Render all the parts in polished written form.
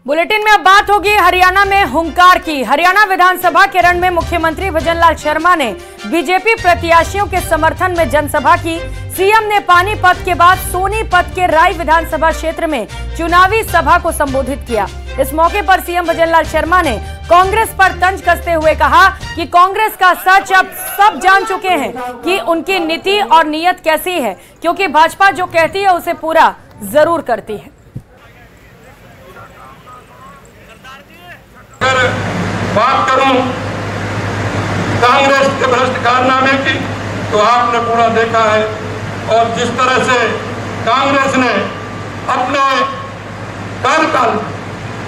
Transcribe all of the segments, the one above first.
Bulletin में अब बात होगी हरियाणा में हुंकार की। हरियाणा विधानसभा के रण में मुख्यमंत्री भजनलाल शर्मा ने बीजेपी प्रत्याशियों के समर्थन में जनसभा की। सीएम ने पानीपत के बाद सोनीपत के राय विधानसभा क्षेत्र में चुनावी सभा को संबोधित किया। इस मौके पर सीएम भजनलाल शर्मा ने कांग्रेस पर तंज कसते हुए कहा कि कांग्रेस का सच अब सब जान चुके हैं कि उनकी नीति और नीयत कैसी है, क्योंकि भाजपा जो कहती है उसे पूरा जरूर करती है। अगर बात करूं कांग्रेस के भ्रष्ट कारनामे की, तो आपने पूरा देखा है। और जिस तरह से कांग्रेस ने अपने कार्यकाल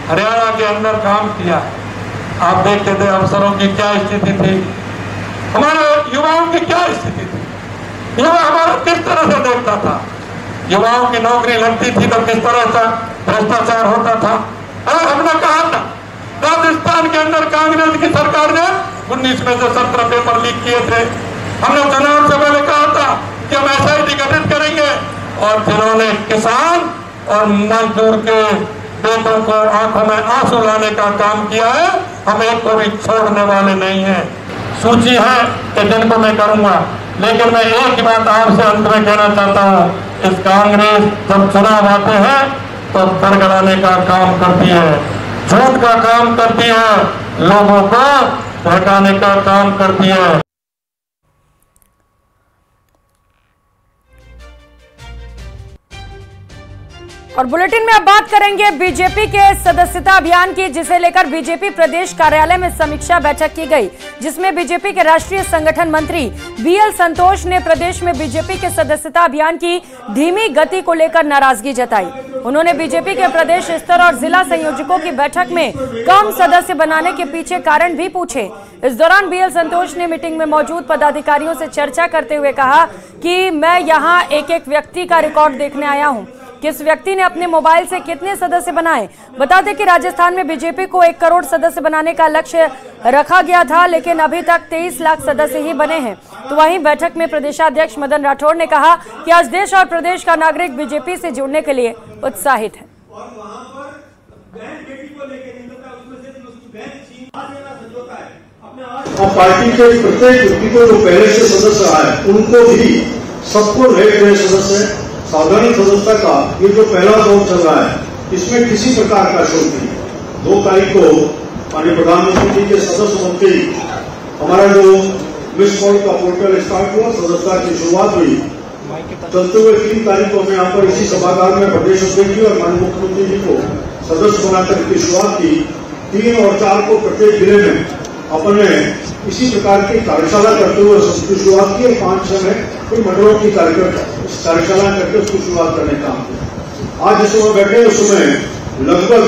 हरियाणा के अंदर काम किया, आप देखते थे अफसरों की क्या स्थिति थी, हमारे युवाओं की क्या स्थिति थी। युवा हमारा किस तरह से देखता था, युवाओं की नौकरी लगती थी तो किस तरह से भ्रष्टाचार होता था। और हमने कहा था राजस्थान के अंदर कांग्रेस की सरकार ने 19 में से 17 पेपर लीक किए थे। हमने चुनाव से पहले कहा था कि हम एसआईटी गठित करेंगे, और जिन्होंने किसान और मजदूर के बेटों को आंखों में आंसू लाने का काम किया है, हम एक को भी छोड़ने वाले नहीं हैं। सूची है कि जिनको मैं करूंगा, लेकिन मैं एक ही बात आपसे अंत में कहना चाहता हूँ, इस कांग्रेस जब चुनाव आते हैं तो बरगलाने का काम करती है, झूठ का काम करती है, लोगों को भड़काने का काम करती है। और बुलेटिन में अब बात करेंगे बीजेपी के सदस्यता अभियान की, जिसे लेकर बीजेपी प्रदेश कार्यालय में समीक्षा बैठक की गई, जिसमें बीजेपी के राष्ट्रीय संगठन मंत्री बीएल संतोष ने प्रदेश में बीजेपी के सदस्यता अभियान की धीमी गति को लेकर नाराजगी जताई। उन्होंने बीजेपी के प्रदेश स्तर और जिला संयोजकों की बैठक में कम सदस्य बनाने के पीछे कारण भी पूछे। इस दौरान बीएल संतोष ने मीटिंग में मौजूद पदाधिकारियों से चर्चा करते हुए कहा कि मैं यहाँ एक एक व्यक्ति का रिकॉर्ड देखने आया हूँ, किस व्यक्ति ने अपने मोबाइल से कितने सदस्य बनाए। बता दें कि राजस्थान में बीजेपी को 1 करोड़ सदस्य बनाने का लक्ष्य रखा गया था, लेकिन अभी तक 23 लाख सदस्य ही बने हैं। तो वहीं बैठक में प्रदेशाध्यक्ष मदन राठौड़ ने कहा कि आज देश और प्रदेश का नागरिक बीजेपी से जुड़ने के लिए उत्साहित है। और पार्टी के प्रत्येक व्यक्ति को जो पहले से सदस्य रहा है, उनको भी सबको नए सदस्य साधारण सदस्यता का ये जो पहला दौर चल रहा है, इसमें किसी प्रकार का शोध नहीं। 2 तारीख को माननीय प्रधानमंत्री जी के सदस्य बनते ही हमारा जो मिस कॉल का पोर्टल स्टार्ट हुआ, सदस्यता की शुरुआत हुई। चलते हुए 3 तारीख को हमने यहाँ पर इसी सभागार में प्रदेश अध्यक्ष जी और माननीय मुख्यमंत्री जी को सदस्य बनाकर की शुरुआत की। 3 और 4 को प्रत्येक जिले में अपने इसी प्रकार की कार्यशाला करते हुए उसकी शुरुआत की। 5-6 में कोई मंडलों की कार्यशाला करके उसकी शुरुआत करने का काम। आज जिस समय बैठे उस समय लगभग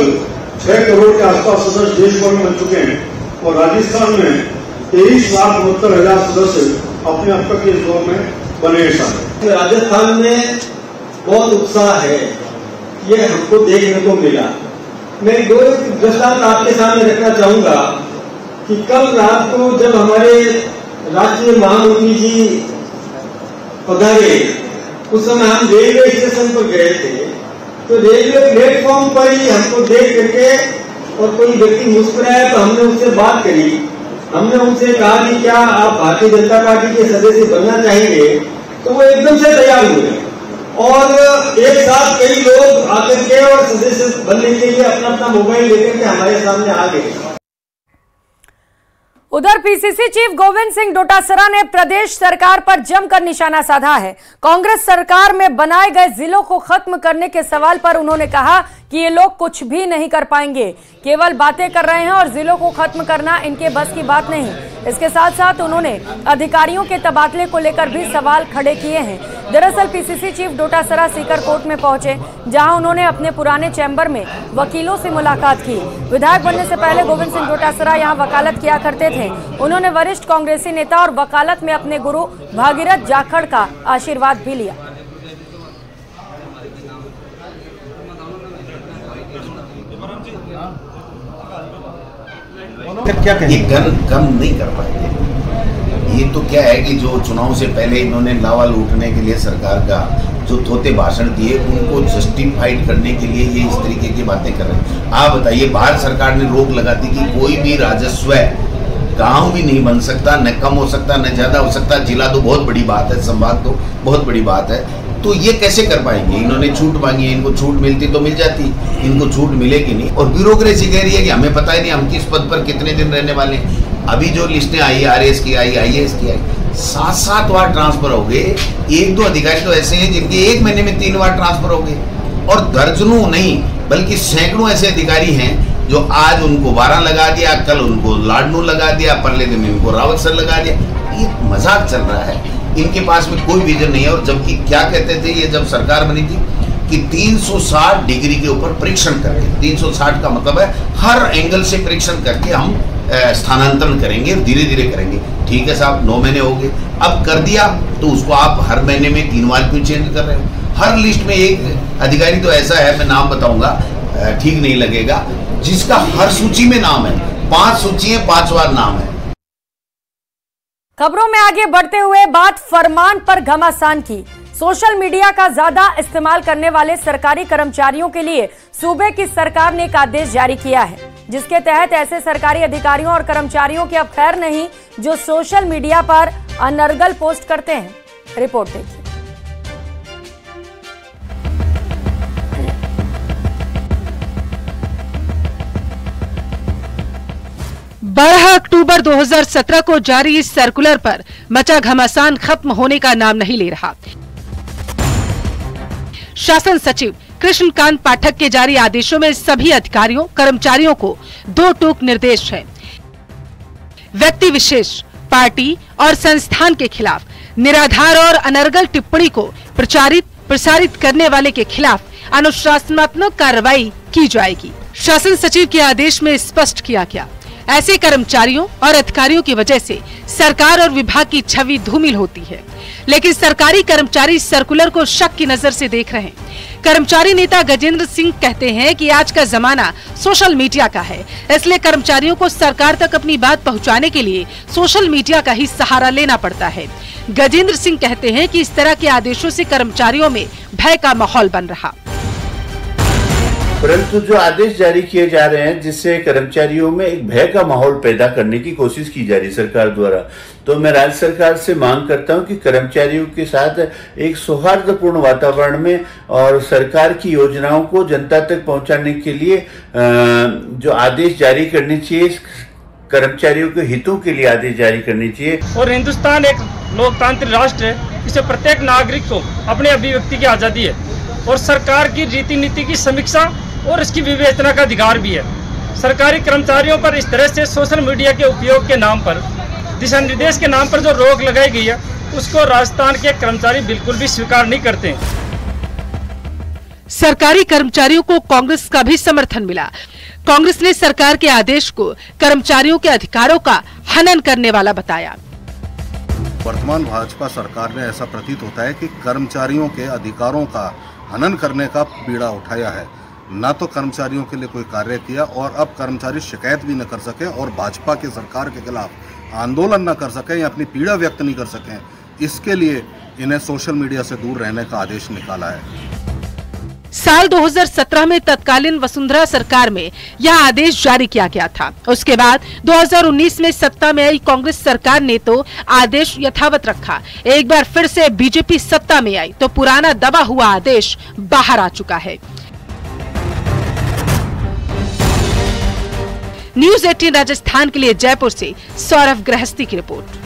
6 करोड़ के आसपास सदस्य देश भर में बन चुके हैं, और राजस्थान में 23,69,000 सदस्य अपने अब तक इस दौर में बने हैं। राजस्थान में बहुत उत्साह है, ये हमको देखने को मिला। मैं 2 दृष्टांत आपके सामने रखना चाहूंगा कि कल रात को जब हमारे राष्ट्रीय महामंत्री जी पधारे, उस समय हम रेलवे स्टेशन पर गए थे, तो रेलवे प्लेटफॉर्म पर ही हमको देख करके और कोई व्यक्ति मुस्कुराया तो हमने उनसे बात करी। हमने उनसे कहा कि क्या आप भारतीय जनता पार्टी के सदस्य बनना चाहेंगे, तो वो एकदम से तैयार हुए और एक साथ कई लोग आकर के और सदस्य बनने के लिए अपना अपना मोबाइल लेकर के हमारे सामने आ गए। उधर पीसीसी चीफ गोविंद सिंह डोटासरा ने प्रदेश सरकार पर जमकर निशाना साधा है। कांग्रेस सरकार में बनाए गए जिलों को खत्म करने के सवाल पर उन्होंने कहा कि ये लोग कुछ भी नहीं कर पाएंगे, केवल बातें कर रहे हैं और जिलों को खत्म करना इनके बस की बात नहीं। इसके साथ साथ उन्होंने अधिकारियों के तबादले को लेकर भी सवाल खड़े किए हैं। दरअसल PCC chief Dotasra Sikar court में पहुंचे, जहां उन्होंने अपने पुराने चैम्बर में वकीलों से मुलाकात की। विधायक बनने से पहले गोविंद सिंह डोटासरा यहां वकालत किया करते थे। उन्होंने वरिष्ठ कांग्रेसी नेता और वकालत में अपने गुरु भागीरथ जाखड़ का आशीर्वाद भी लिया। ये कम नहीं कर पाएंगे। ये तो क्या है कि जो चुनाव से पहले इन्होंने लावा लूटने के लिए सरकार का जो थोते भाषण दिए उनको जस्टिफाइड करने के लिए ये इस तरीके की बातें कर रहे हैं। आप बताइए, भारत सरकार ने रोक लगा दी कि कोई भी राजस्व गांव भी नहीं बन सकता, न कम हो सकता न ज्यादा हो सकता। जिला तो बहुत बड़ी बात है, संभाग तो बहुत बड़ी बात है, तो ये कैसे कर पाएंगे? इन्होंने छूट मांगी है, इनको छूट मिलती तो मिल जाती, इनको छूट मिलेगी नहीं। और ब्यूरोक्रेसी कह रही है कि हमें पता ही नहीं हम किस पद पर कितने दिन रहने वाले हैं। अभी जो लिस्टें आई, RS की आई, IAS की आई, 7-7 बार ट्रांसफर हो गए। 1-2 अधिकारी तो ऐसे हैं जिनके 1 महीने में 3 बार ट्रांसफर हो गए, और दर्जनों नहीं बल्कि सैकड़ों ऐसे अधिकारी हैं जो आज उनको 12 लगा दिया, कल उनको लाडनू लगा दिया, परले दिन इनको रावत सर लगा दिया। ये मजाक चल रहा है, इनके पास में कोई विजन नहीं है। और जबकि क्या कहते थे ये जब सरकार बनी थी कि 360 डिग्री के ऊपर परीक्षण करके, 360 का मतलब है हर एंगल से परीक्षण करके हम स्थानांतरण करेंगे, धीरे धीरे करेंगे। ठीक है साहब, 9 महीने हो गए, अब कर दिया तो उसको आप हर महीने में 3 बार क्यों चेंज कर रहे हो? हर लिस्ट में एक अधिकारी तो ऐसा है, मैं नाम बताऊंगा, ठीक नहीं लगेगा, जिसका हर सूची में नाम है, 5 सूची है, 5 बार नाम है। खबरों में आगे बढ़ते हुए बात फरमान पर घमासान की। सोशल मीडिया का ज्यादा इस्तेमाल करने वाले सरकारी कर्मचारियों के लिए सूबे की सरकार ने एक आदेश जारी किया है, जिसके तहत ऐसे सरकारी अधिकारियों और कर्मचारियों की अब खैर नहीं जो सोशल मीडिया पर अनर्गल पोस्ट करते हैं। रिपोर्ट देखिए। 12 अक्टूबर 2017 को जारी इस सर्कुलर पर मचा घमासान खत्म होने का नाम नहीं ले रहा। शासन सचिव कृष्णकांत पाठक के जारी आदेशों में सभी अधिकारियों कर्मचारियों को 2 टूक निर्देश हैं। व्यक्ति विशेष, पार्टी और संस्थान के खिलाफ निराधार और अनर्गल टिप्पणी को प्रसारित करने वाले के खिलाफ अनुशासनात्मक कार्रवाई की जाएगी। शासन सचिव के आदेश में स्पष्ट किया गया, ऐसे कर्मचारियों और अधिकारियों की वजह से सरकार और विभाग की छवि धूमिल होती है। लेकिन सरकारी कर्मचारी सर्कुलर को शक की नजर से देख रहे हैं। कर्मचारी नेता गजेंद्र सिंह कहते हैं कि आज का जमाना सोशल मीडिया का है, इसलिए कर्मचारियों को सरकार तक अपनी बात पहुंचाने के लिए सोशल मीडिया का ही सहारा लेना पड़ता है। गजेंद्र सिंह कहते हैं कि इस तरह के आदेशों से कर्मचारियों में भय का माहौल बन रहा। परंतु जो आदेश जारी किए जा रहे हैं जिससे कर्मचारियों में एक भय का माहौल पैदा करने की कोशिश की जा रही है सरकार द्वारा, तो मैं राज्य सरकार से मांग करता हूं कि कर्मचारियों के साथ एक सौहार्दपूर्ण वातावरण में और सरकार की योजनाओं को जनता तक पहुंचाने के लिए जो आदेश जारी करने चाहिए, कर्मचारियों के हितों के लिए आदेश जारी करनी चाहिए। और हिंदुस्तान एक लोकतांत्रिक राष्ट्र है, इसे प्रत्येक नागरिक को अपने अभिव्यक्ति की आजादी है और सरकार की रीति नीति की समीक्षा और इसकी विवेचना का अधिकार भी है। सरकारी कर्मचारियों पर इस तरह से सोशल मीडिया के उपयोग के नाम पर, दिशा निर्देश के नाम पर जो रोक लगाई गई है, उसको राजस्थान के कर्मचारी बिल्कुल भी स्वीकार नहीं करते। सरकारी कर्मचारियों को कांग्रेस का भी समर्थन मिला। कांग्रेस ने सरकार के आदेश को कर्मचारियों के अधिकारों का हनन करने वाला बताया। वर्तमान भाजपा सरकार ने ऐसा प्रतीत होता है कि कर्मचारियों के अधिकारों का हनन करने का बीड़ा उठाया है, ना तो कर्मचारियों के लिए कोई कार्य किया और अब कर्मचारी शिकायत भी न कर सके और भाजपा की सरकार के खिलाफ आंदोलन न कर सके या अपनी पीड़ा व्यक्त नहीं कर सकें, इसके लिए इन्हें सोशल मीडिया से दूर रहने का आदेश निकाला है। साल 2017 में तत्कालीन वसुंधरा सरकार में यह आदेश जारी किया गया था। उसके बाद 2019 में सत्ता में आई कांग्रेस सरकार ने तो आदेश यथावत रखा। एक बार फिर से बीजेपी सत्ता में आई तो पुराना दबा हुआ आदेश बाहर आ चुका है। न्यूज़ 18 राजस्थान के लिए जयपुर से सौरभ गृहस्थी की रिपोर्ट।